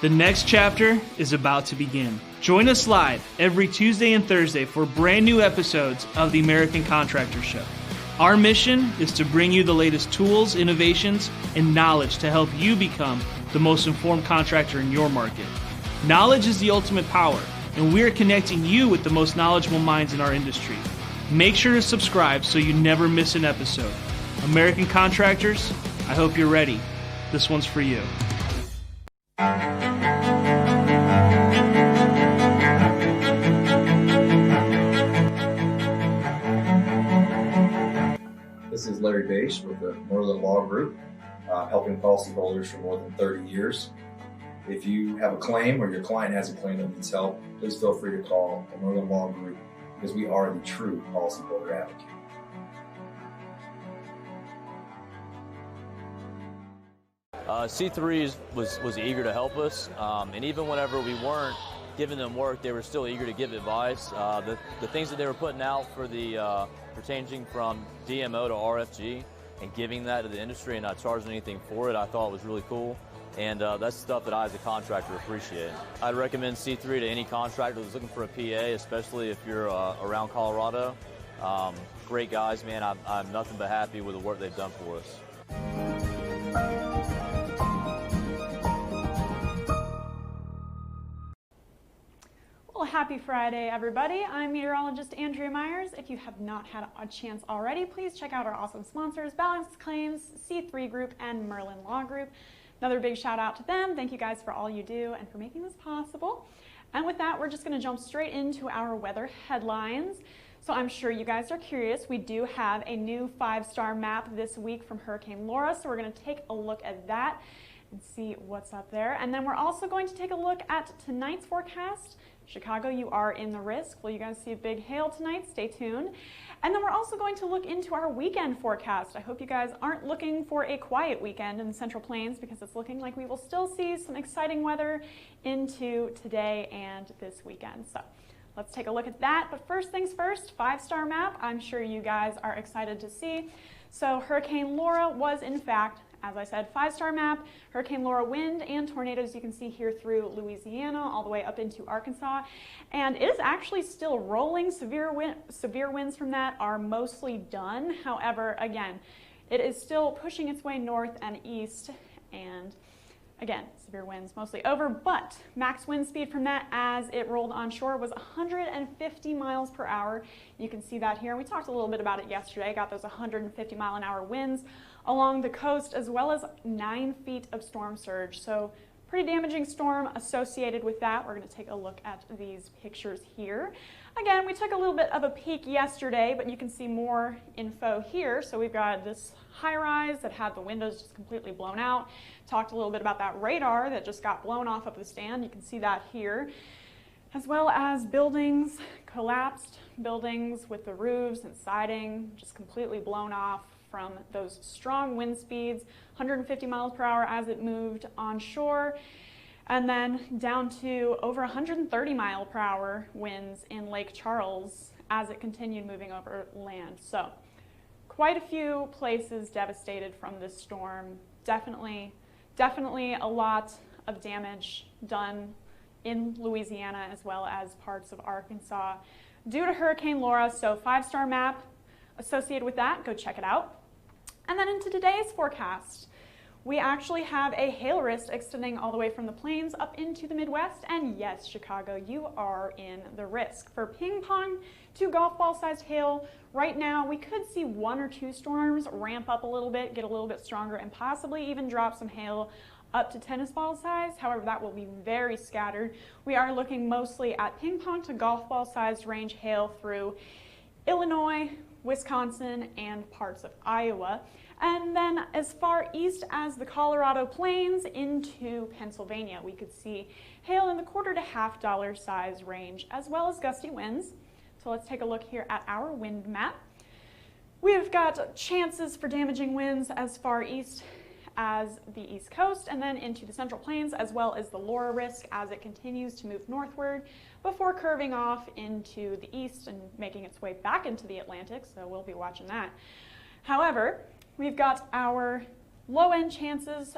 The next chapter is about to begin. Join us live every Tuesday and Thursday for brand new episodes of the American Contractor Show. Our mission is to bring you the latest tools, innovations, and knowledge to help you become the most informed contractor in your market. Knowledge is the ultimate power, and we are connecting you with the most knowledgeable minds in our industry. Make sure to subscribe so you never miss an episode. American Contractors, I hope you're ready. This one's for you. This is Larry Bache with the Merlin Law Group, helping policyholders for more than 30 years. If you have a claim or your client has a claim that needs help, please feel free to call the Merlin Law Group because we are the true policyholder advocate. C3 was eager to help us, and even whenever we weren't giving them work, they were still eager to give advice. The things that they were putting out for the changing from DMO to RFG and giving that to the industry and not charging anything for it, I thought was really cool. And that's stuff that I as a contractor appreciate. I'd recommend C3 to any contractor that's looking for a PA, especially if you're around Colorado. Great guys, man. I'm nothing but happy with the work they've done for us. Well, happy Friday, everybody. I'm meteorologist Andrea Myers. If you have not had a chance already, please check out our awesome sponsors, Balanced Claims, C3 Group, and Merlin Law Group. Another big shout out to them. Thank you guys for all you do and for making this possible. And with that, we're just going to jump straight into our weather headlines. So I'm sure you guys are curious. We do have a new 5-star map this week from Hurricane Laura, so we're going to take a look at that and see what's up there. And then we're also going to take a look at tonight's forecast. Chicago, you are in the risk. Will you guys see a big hail tonight? Stay tuned. And then we're also going to look into our weekend forecast. I hope you guys aren't looking for a quiet weekend in the Central Plains because it's looking like we will still see some exciting weather into today and this weekend. So let's take a look at that. But first things first, 5-star map. I'm sure you guys are excited to see. So Hurricane Laura was in fact, as I said, 5-star map. Hurricane Laura wind and tornadoes you can see here through Louisiana all the way up into Arkansas. And it is actually still rolling. Severe winds from that are mostly done. However, again, it is still pushing its way north and east. And again, severe winds mostly over, but max wind speed from that as it rolled onshore was 150 miles per hour. You can see that here. We talked a little bit about it yesterday. Got those 150 mile an hour winds along the coast, as well as 9 feet of storm surge. So pretty damaging storm associated with that. We're going to take a look at these pictures here. Again, we took a little bit of a peek yesterday, but you can see more info here. So we've got this high rise that had the windows just completely blown out. Talked a little bit about that radar that just got blown off of the stand. You can see that here, as well as buildings, collapsed buildings with the roofs and siding just completely blown off from those strong wind speeds, 150 miles per hour as it moved onshore, and then down to over 130 mile per hour winds in Lake Charles as it continued moving over land. So quite a few places devastated from this storm. Definitely a lot of damage done in Louisiana as well as parts of Arkansas due to Hurricane Laura. So 5-star map associated with that, go check it out. And then into today's forecast, We actually have a hail risk extending all the way from the plains up into the Midwest, and yes, Chicago, you are in the risk. For ping pong to golf ball sized hail, right now we could see 1 or 2 storms ramp up a little bit, get a little bit stronger, and possibly even drop some hail up to tennis ball size. However, that will be very scattered. We are looking mostly at ping pong to golf ball sized range hail through Illinois, Wisconsin, and parts of Iowa. And then as far east as the Colorado Plains into Pennsylvania, we could see hail in the $quarter to $half size range, as well as gusty winds. So let's take a look here at our wind map. We've got chances for damaging winds as far east as the East Coast, and then into the Central Plains, as well as the Laura risk as it continues to move northward before curving off into the east and making its way back into the Atlantic, so we'll be watching that. However, we've got our low-end chances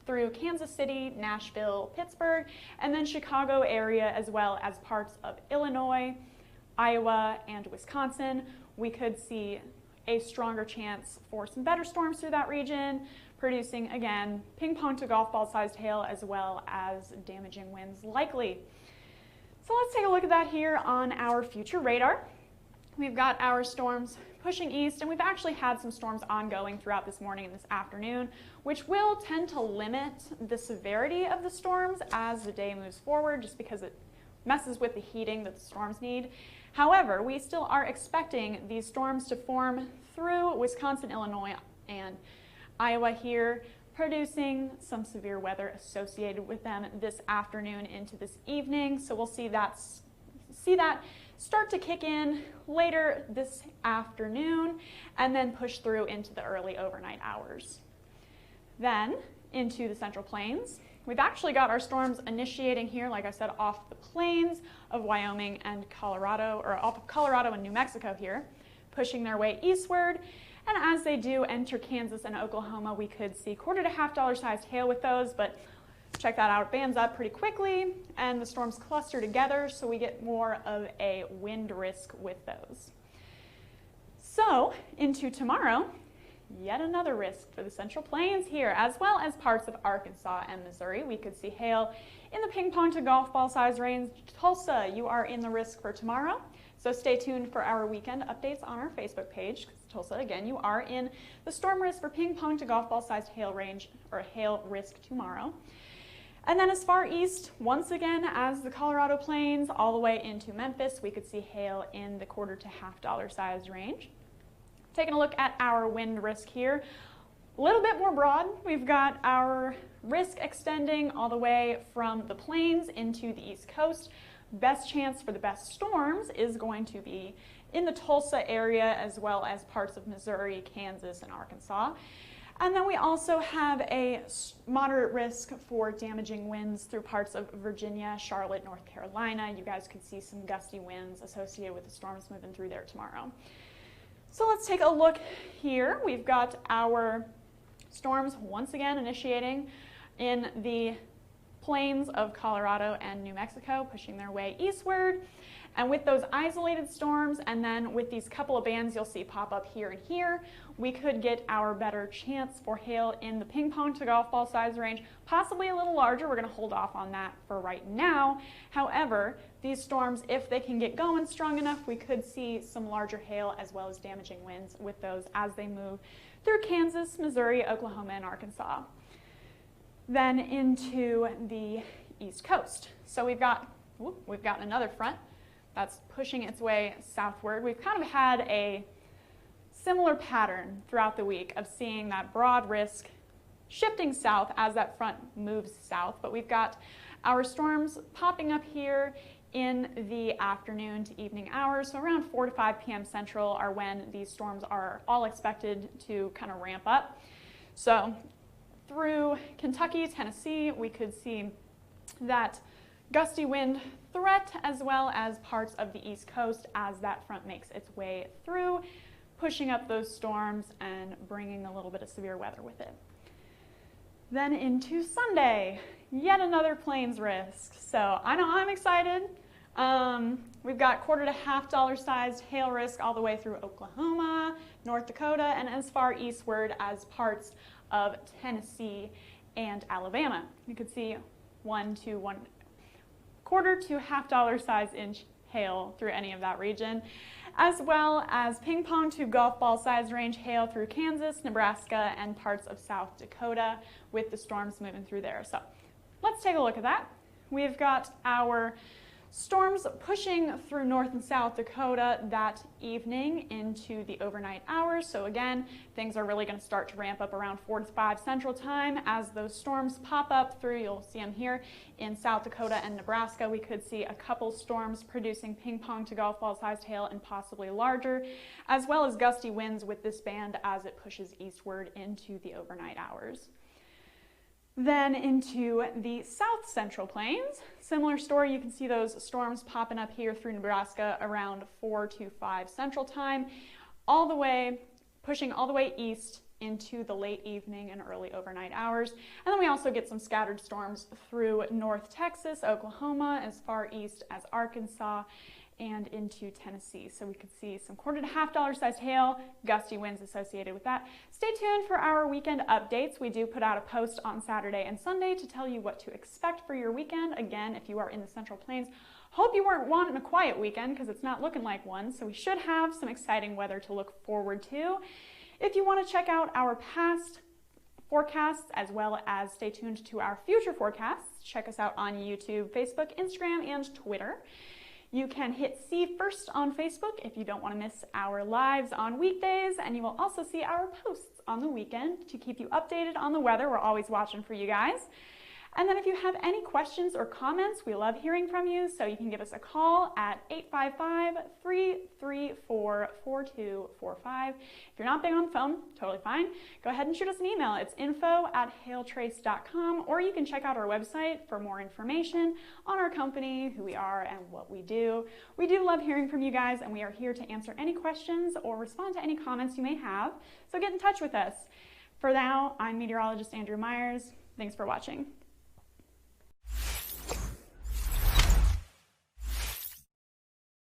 through Kansas City, Nashville, Pittsburgh, and then Chicago area, as well as parts of Illinois, Iowa, and Wisconsin. We could see a stronger chance for some better storms through that region, producing, again, ping pong to golf ball sized hail, as well as damaging winds likely. So let's take a look at that here on our future radar. We've got our storms pushing east, and we've actually had some storms ongoing throughout this morning and this afternoon, which will tend to limit the severity of the storms as the day moves forward, just because it messes with the heating that the storms need. However, we still are expecting these storms to form through Wisconsin, Illinois, and Iowa here, producing some severe weather associated with them this afternoon into this evening. So we'll see that start to kick in later this afternoon and then push through into the early overnight hours. Then into the Central Plains. We've actually got our storms initiating here, like I said, off the plains of Wyoming and Colorado, or off of Colorado and New Mexico here, pushing their way eastward. And as they do enter Kansas and Oklahoma, we could see $quarter to $half sized hail with those, but check that out, it bands up pretty quickly, and the storms cluster together, so we get more of a wind risk with those. So, into tomorrow, yet another risk for the Central Plains here, as well as parts of Arkansas and Missouri. We could see hail in the ping pong to golf ball size range. Tulsa, you are in the risk for tomorrow. So stay tuned for our weekend updates on our Facebook page. Tulsa, again, you are in the storm risk for ping pong to golf ball sized hail range, or hail risk tomorrow. And then as far east, once again, as the Colorado Plains, all the way into Memphis, we could see hail in the $quarter to $half size range. Taking a look at our wind risk here, a little bit more broad. We've got our risk extending all the way from the plains into the East Coast. Best chance for the best storms is going to be in the Tulsa area, as well as parts of Missouri, Kansas, and Arkansas. And then we also have a moderate risk for damaging winds through parts of Virginia, Charlotte, North Carolina. You guys could see some gusty winds associated with the storms moving through there tomorrow. So let's take a look here. We've got our storms once again initiating in the plains of Colorado and New Mexico, pushing their way eastward. And with those isolated storms, and then with these couple of bands you'll see pop up here and here, we could get our better chance for hail in the ping pong to golf ball size range, possibly a little larger. We're going to hold off on that for right now. However, these storms, if they can get going strong enough, we could see some larger hail as well as damaging winds with those as they move through Kansas, Missouri, Oklahoma, and Arkansas. Then into the East Coast. So we've got another front that's pushing its way southward. We've kind of had a similar pattern throughout the week of seeing that broad risk shifting south as that front moves south, but we've got our storms popping up here in the afternoon to evening hours. So around 4 to 5 p.m. Central are when these storms are all expected to kind of ramp up. So through Kentucky, Tennessee, we could see that gusty wind threat, as well as parts of the East Coast as that front makes its way through, pushing up those storms and bringing a little bit of severe weather with it. Then into Sunday, yet another plains risk. So I know I'm excited. We've got $quarter to $half sized hail risk all the way through Oklahoma, North Dakota, and as far eastward as parts of Tennessee and Alabama. You could see 1 to 1/4 to $half size inch hail through any of that region, as well as ping pong to golf ball size range hail through Kansas, Nebraska, and parts of South Dakota, with the storms moving through there. So let's take a look at that. We've got our storms pushing through North and South Dakota that evening into the overnight hours. So again, things are really going to start to ramp up around 4 to 5 Central Time as those storms pop up through. You'll see them here in South Dakota and Nebraska. We could see a couple storms producing ping pong to golf ball sized hail and possibly larger, as well as gusty winds with this band as it pushes eastward into the overnight hours. Then into the South Central Plains, similar story. You can see those storms popping up here through Nebraska around 4 to 5 Central Time, pushing all the way east into the late evening and early overnight hours. And then we also get some scattered storms through North Texas, Oklahoma, as far east as Arkansas, and into Tennessee. So we could see some 1/4 to $half sized hail, gusty winds associated with that. Stay tuned for our weekend updates. We do put out a post on Saturday and Sunday to tell you what to expect for your weekend. Again, if you are in the Central Plains, hope you weren't wanting a quiet weekend because it's not looking like one. So we should have some exciting weather to look forward to. If you want to check out our past forecasts as well as stay tuned to our future forecasts, check us out on YouTube, Facebook, Instagram, and Twitter. You can hit see first on Facebook if you don't want to miss our lives on weekdays, and you will also see our posts on the weekend to keep you updated on the weather. We're always watching for you guys. And then if you have any questions or comments, we love hearing from you, so you can give us a call at 855-334-4245. If you're not big on the phone, totally fine. Go ahead and shoot us an email. It's info@hailtrace.com, or you can check out our website for more information on our company, who we are, and what we do. We do love hearing from you guys, and we are here to answer any questions or respond to any comments you may have, so get in touch with us. For now, I'm meteorologist Andrew Myers. Thanks for watching.